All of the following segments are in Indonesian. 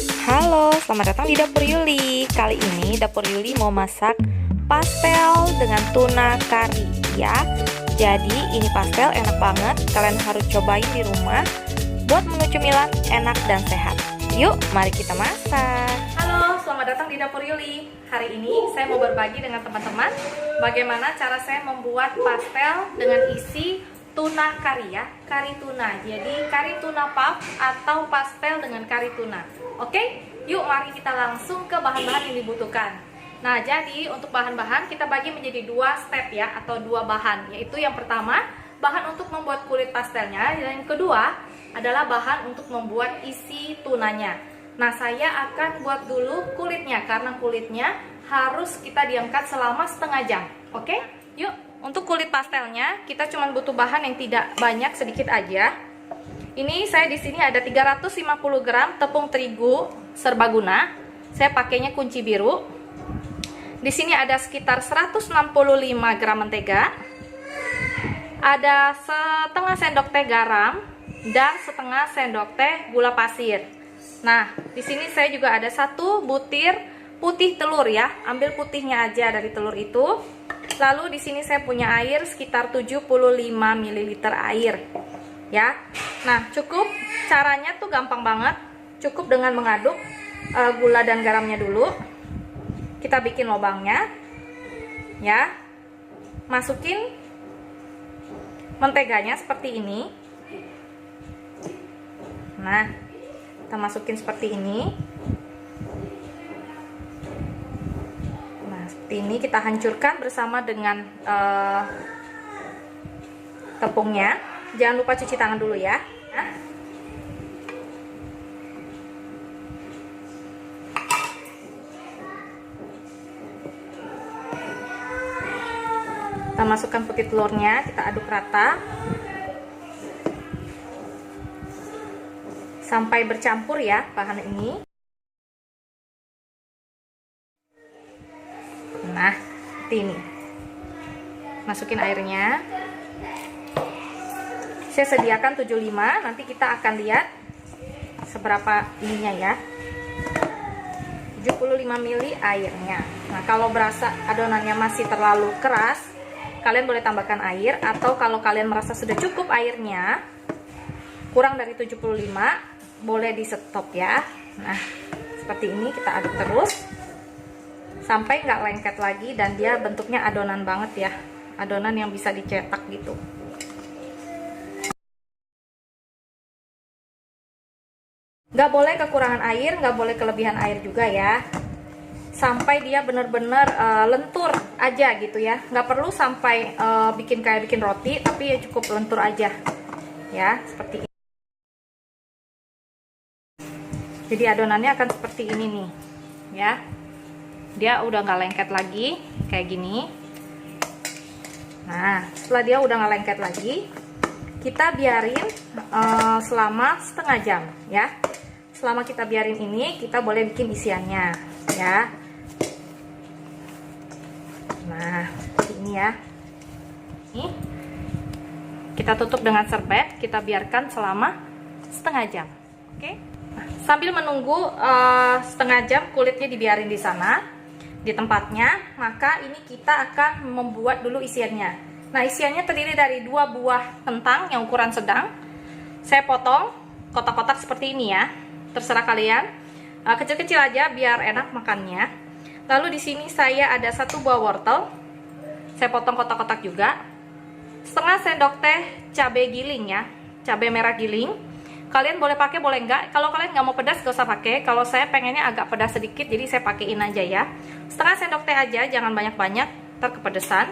Halo, selamat datang di Dapur Yuli. Kali ini Dapur Yuli mau masak pastel dengan tuna kari ya. Jadi ini pastel enak banget, kalian harus cobain di rumah. Buat menu cemilan enak dan sehat. Yuk, mari kita masak. Halo, selamat datang di Dapur Yuli. Hari ini saya mau berbagi dengan teman-teman bagaimana cara saya membuat pastel dengan isi tuna kari ya, kari tuna. Jadi kari tuna puff atau pastel dengan kari tuna. Oke, yuk mari kita langsung ke bahan-bahan yang dibutuhkan. Nah, jadi untuk bahan-bahan kita bagi menjadi dua step ya, atau dua bahan. Yaitu yang pertama, bahan untuk membuat kulit pastelnya. Dan yang kedua adalah bahan untuk membuat isi tunanya. Nah, saya akan buat dulu kulitnya, karena kulitnya harus kita diamkan selama setengah jam. Oke, yuk. Untuk kulit pastelnya kita cuma butuh bahan yang tidak banyak, sedikit aja. Ini saya di sini ada 350 gram tepung terigu serbaguna. Saya pakainya kunci biru. Di sini ada sekitar 165 gram mentega. Ada setengah sendok teh garam dan setengah sendok teh gula pasir. Nah, di sini saya juga ada 1 butir putih telur ya. Ambil putihnya aja dari telur itu. Lalu di sini saya punya air sekitar 75 ml air. Ya. Nah, cukup caranya tuh gampang banget. Cukup dengan mengaduk gula dan garamnya dulu. Kita bikin lubangnya. Ya. Masukin menteganya seperti ini. Nah, kita masukin seperti ini. Ini kita hancurkan bersama dengan tepungnya. Jangan lupa cuci tangan dulu ya. Kita masukkan putih telurnya, kita aduk rata sampai bercampur ya bahan ini. Nah, seperti ini. Masukin airnya. Saya sediakan 75, nanti kita akan lihat seberapa ininya ya. 75 ml airnya. Nah, kalau berasa adonannya masih terlalu keras, kalian boleh tambahkan air, atau kalau kalian merasa sudah cukup airnya, kurang dari 75, boleh di stop ya. Nah, seperti ini kita aduk terus sampai nggak lengket lagi dan dia bentuknya adonan banget ya, adonan yang bisa dicetak gitu. Nggak boleh kekurangan air, nggak boleh kelebihan air juga ya, sampai dia bener-bener lentur aja gitu ya. Nggak perlu sampai bikin kayak bikin roti, tapi ya cukup lentur aja ya, seperti ini. Jadi adonannya akan seperti ini nih ya. Dia udah nggak lengket lagi kayak gini. Nah, setelah dia udah nggak lengket lagi, kita biarin selama setengah jam ya. Selama kita biarin ini, kita boleh bikin isiannya ya. Nah, seperti ini ya. Ini kita tutup dengan serbet, kita biarkan selama setengah jam. Oke. Nah, sambil menunggu setengah jam kulitnya dibiarin di sana, di tempatnya, maka ini kita akan membuat dulu isiannya. Nah, isiannya terdiri dari 2 buah kentang yang ukuran sedang. Saya potong kotak-kotak seperti ini ya. Terserah kalian. Kecil-kecil aja biar enak makannya. Lalu di sini saya ada 1 buah wortel. Saya potong kotak-kotak juga. Setengah sendok teh cabai giling ya. Cabai merah giling. Kalian boleh pakai, boleh enggak. Kalau kalian nggak mau pedas, gak usah pakai. Kalau saya pengennya agak pedas sedikit, jadi saya pakein aja ya. Setengah sendok teh aja, jangan banyak-banyak, ntar kepedesan.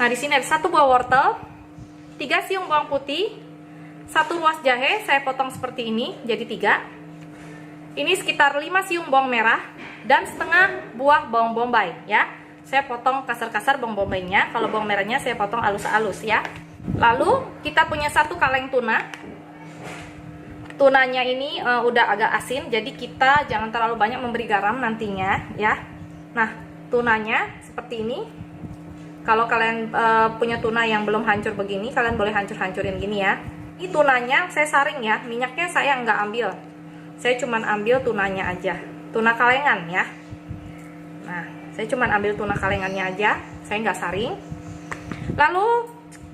Nah, di sini ada 1 buah wortel, 3 siung bawang putih, 1 ruas jahe, saya potong seperti ini, jadi 3. Ini sekitar 5 siung bawang merah dan setengah buah bawang bombay ya. Saya potong kasar-kasar bawang bombaynya. Kalau bawang merahnya saya potong halus-halus ya. Lalu kita punya 1 kaleng tuna. Tunanya ini udah agak asin, jadi kita jangan terlalu banyak memberi garam nantinya ya. Nah, tunanya seperti ini. Kalau kalian punya tuna yang belum hancur begini, kalian boleh hancur-hancurin gini ya. Ini tunanya saya saring ya, minyaknya saya nggak ambil. saya cuman ambil tunanya aja, tuna kalengan ya. Nah, saya cuman ambil tuna kalengannya aja, saya nggak saring. Lalu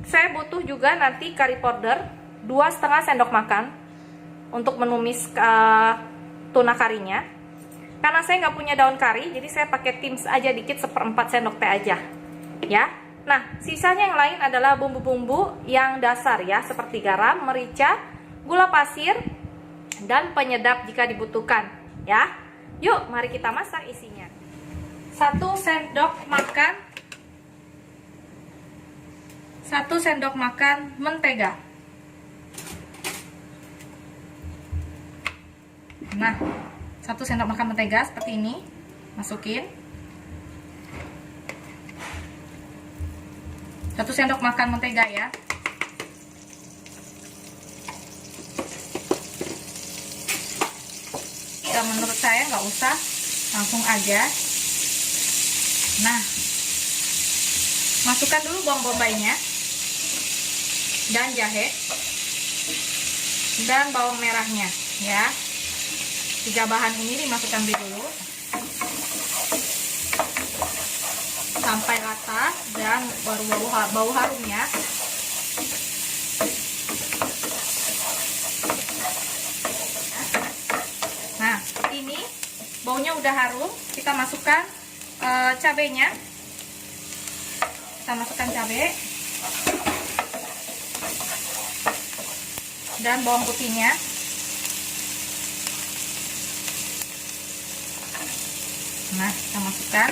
saya butuh juga nanti curry powder 2,5 sendok makan untuk menumis tuna karinya. Karena saya nggak punya daun kari, jadi saya pakai tims aja dikit, 1/4 sendok teh aja ya. Nah, sisanya yang lain adalah bumbu-bumbu yang dasar ya, seperti garam, merica, gula pasir, dan penyedap jika dibutuhkan ya. Yuk, mari kita masak isinya. 1 sendok makan mentega. Nah, 1 sendok makan mentega seperti ini, masukin. 1 sendok makan mentega ya. Ya, menurut saya nggak usah, langsung aja. Nah, masukkan dulu bawang bombaynya dan jahe dan bawang merahnya ya. 3 bahan ini dimasukkan dulu sampai rata dan baru bau harum ya. Nah, ini baunya udah harum, kita masukkan cabenya. Kita masukkan cabai dan bawang putihnya. Nah, kita masukkan.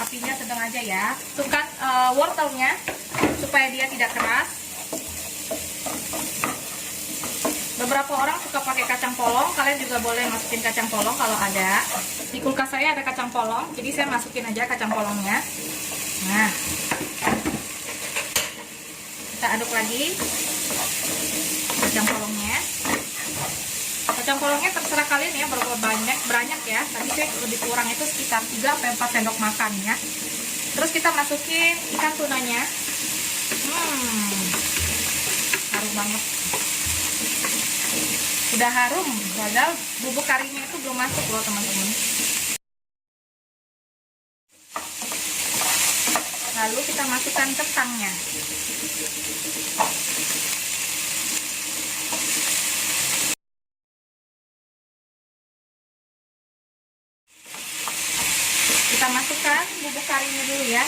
Apinya sedang aja ya. Masukkan wortelnya supaya dia tidak keras. Beberapa orang suka pakai kacang polong, kalian juga boleh masukin kacang polong kalau ada. Di kulkas saya ada kacang polong, jadi saya masukin aja kacang polongnya. Nah, kita aduk lagi kacang polongnya. Kacang polongnya terserah kalian ya, berapa banyak ya. Tadi saya lebih kurang itu sekitar 3-4 sendok makan ya. Terus kita masukin ikan tunanya. Harum banget. Udah harum, padahal bubuk karinya itu belum masuk loh teman-teman. Lalu kita masukkan kentangnya. Kita masukkan bubuk karinya dulu ya.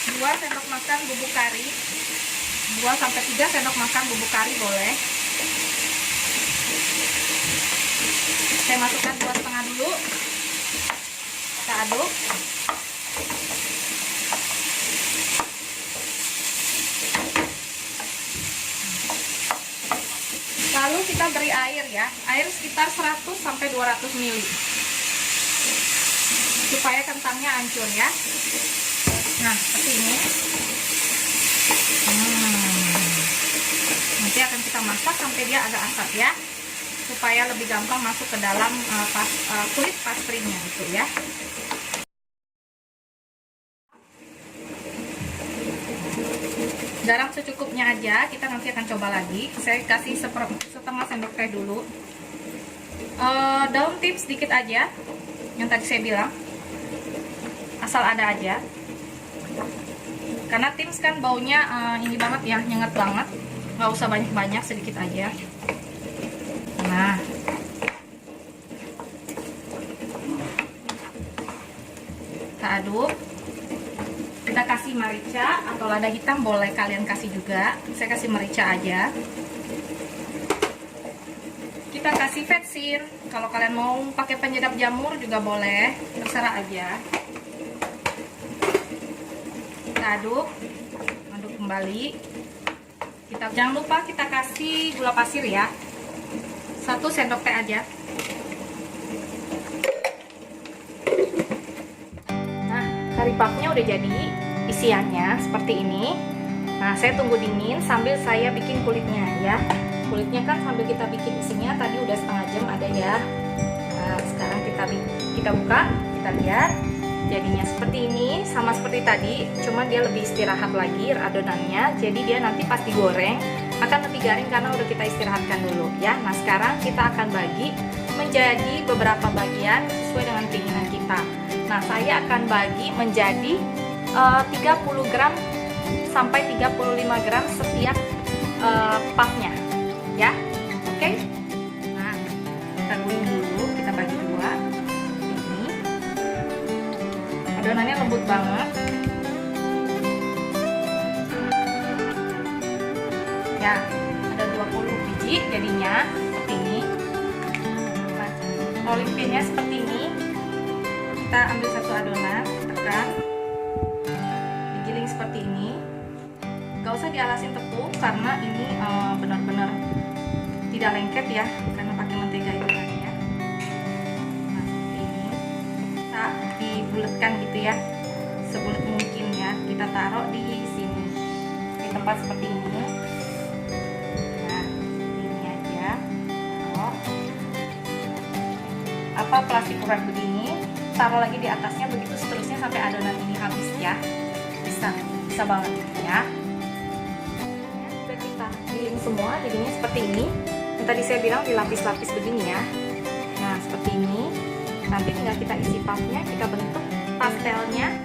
2 sendok makan bubuk kari. 2-3 sendok makan bubuk kari boleh. Saya masukkan 2,5 dulu. Kita aduk. Lalu kita beri air ya. Air sekitar 100-200 ml. Supaya kentangnya hancur ya. Nah, seperti ini. Nanti akan kita masak sampai dia agak asat ya, supaya lebih gampang masuk ke dalam kulit pastrinya itu ya. Garam secukupnya aja, kita nanti akan coba lagi. Saya kasih setengah sendok teh dulu. Daun tips sedikit aja, yang tadi saya bilang, asal ada aja. Karena tims kan baunya ini banget ya, nyengat banget. Nggak usah banyak-banyak, sedikit aja. Nah, kita aduk. Kita kasih merica atau lada hitam boleh kalian kasih juga. Saya kasih merica aja. Kita kasih vetsin. Kalau kalian mau pakai penyedap jamur juga boleh, terserah aja. Kita aduk kembali. Jangan lupa kita kasih gula pasir ya. 1 sendok teh aja. Nah, kari puffnya udah jadi. Isiannya seperti ini. Nah, saya tunggu dingin sambil saya bikin kulitnya ya. Kulitnya kan sambil kita bikin isinya tadi udah setengah jam ada ya. Nah, sekarang kita buka, kita lihat. jadinya seperti ini, sama seperti tadi, cuma dia lebih istirahat lagi adonannya. Jadi dia nanti pas digoreng akan lebih garing karena udah kita istirahatkan dulu ya. Nah sekarang kita akan bagi menjadi beberapa bagian sesuai dengan keinginan kita. Nah saya akan bagi menjadi 30 gram sampai 35 gram setiap puffnya ya. Oke. Nah kita gulung dulu, kita bagi dua. Ini adonannya lembut banget ya, ada 20 biji jadinya seperti ini. Nah, rolling pinnya seperti ini, kita ambil satu adonan, tekan, digiling seperti ini. Gak usah dialasin tepung karena ini benar-benar tidak lengket ya, karena pakai mentega itu tadi ya. Nah seperti ini, kita dibulatkan gitu ya, sebulat mungkin ya. Kita taruh di sini, di tempat seperti ini. Nah ini aja, taruh apa plastik wrap begini, taruh lagi di atasnya, begitu seterusnya sampai adonan ini habis ya. Bisa banget ya. Giling semua jadinya seperti ini. Yang tadi saya bilang dilapis-lapis begini ya. Nah seperti ini. Nanti tinggal kita isi puffnya, kita bentuk pastelnya.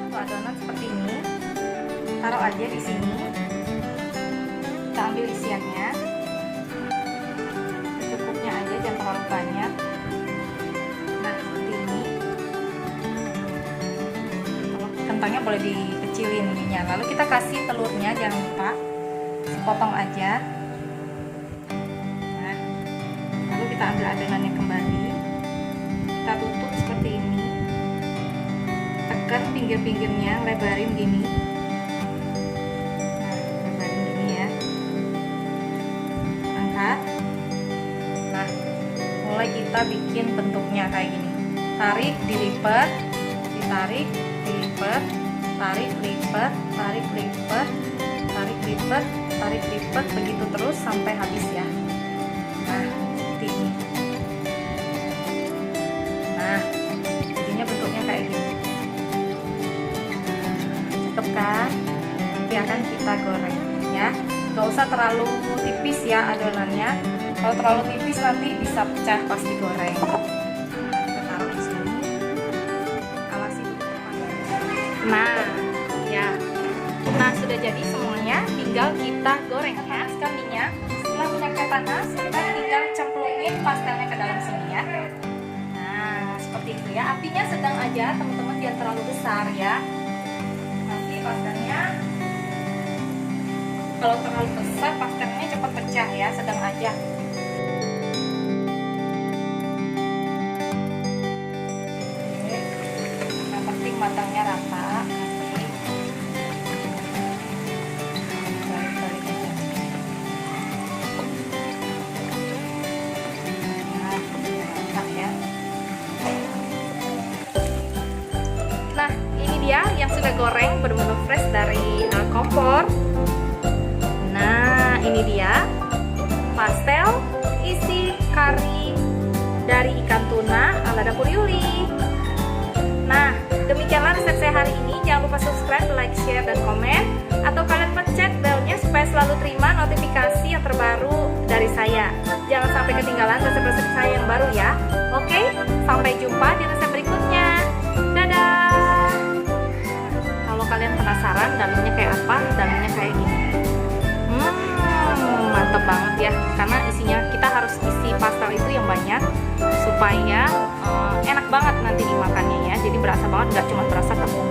Satu adonan seperti ini, taruh aja di sini. Kita ambil isiannya, secukupnya aja, jangan terlalu banyak. Nah seperti ini. Kalau kentangnya boleh dikecilin ininya. Lalu kita kasih telurnya, jangan lupa potong aja. Nah, lalu kita ambil adonannya kembali, kita tutup seperti ini, tekan pinggir-pinggirnya, lebarin gini. Nah, lebarin gini ya, angkat. Nah, mulai kita bikin bentuknya kayak gini, tarik, dilipat, ditarik, dilipat, tarik, lipat, tarik, lipat, tarik, lipat, tarik, lipat, begitu terus sampai habis ya. Nah seperti ini. Nah jadinya bentuknya kayak gini. Cakep kan? Nanti akan kita goreng ya. Gak usah terlalu tipis ya adonannya. Kalau terlalu tipis nanti bisa pecah pas digoreng. Nah, kita taruh di sini. Awasi dulu. Nah ya. Nah sudah jadi semuanya, tinggal kita goreng ya. Panaskan minyak. Setelah minyaknya panas, kita tinggal cemplungin pastelnya ke dalam sini ya. Nah seperti itu ya. Apinya sedang aja teman-teman, jangan terlalu besar ya. Nanti pastelnya kalau terlalu besar pastelnya cepat pecah ya. Sedang aja. Oke. Yang penting matangnya rata. Yang sudah goreng benar-benar fresh dari kompor. Nah ini dia pastel isi kari dari ikan tuna ala Dapur Yuli. Nah demikianlah resep saya hari ini. Jangan lupa subscribe, like, share, dan komen, atau kalian pencet belnya supaya selalu terima notifikasi yang terbaru dari saya. Jangan sampai ketinggalan resep-resep saya yang baru ya. Oke, sampai jumpa di resep berikutnya. Dadah. Kalian penasaran dalamnya kayak apa? Dalamnya kayak gini. Mantep banget ya. Karena isinya kita harus isi pastel itu yang banyak supaya enak banget nanti dimakannya ya. Jadi berasa banget, nggak cuma berasa tepung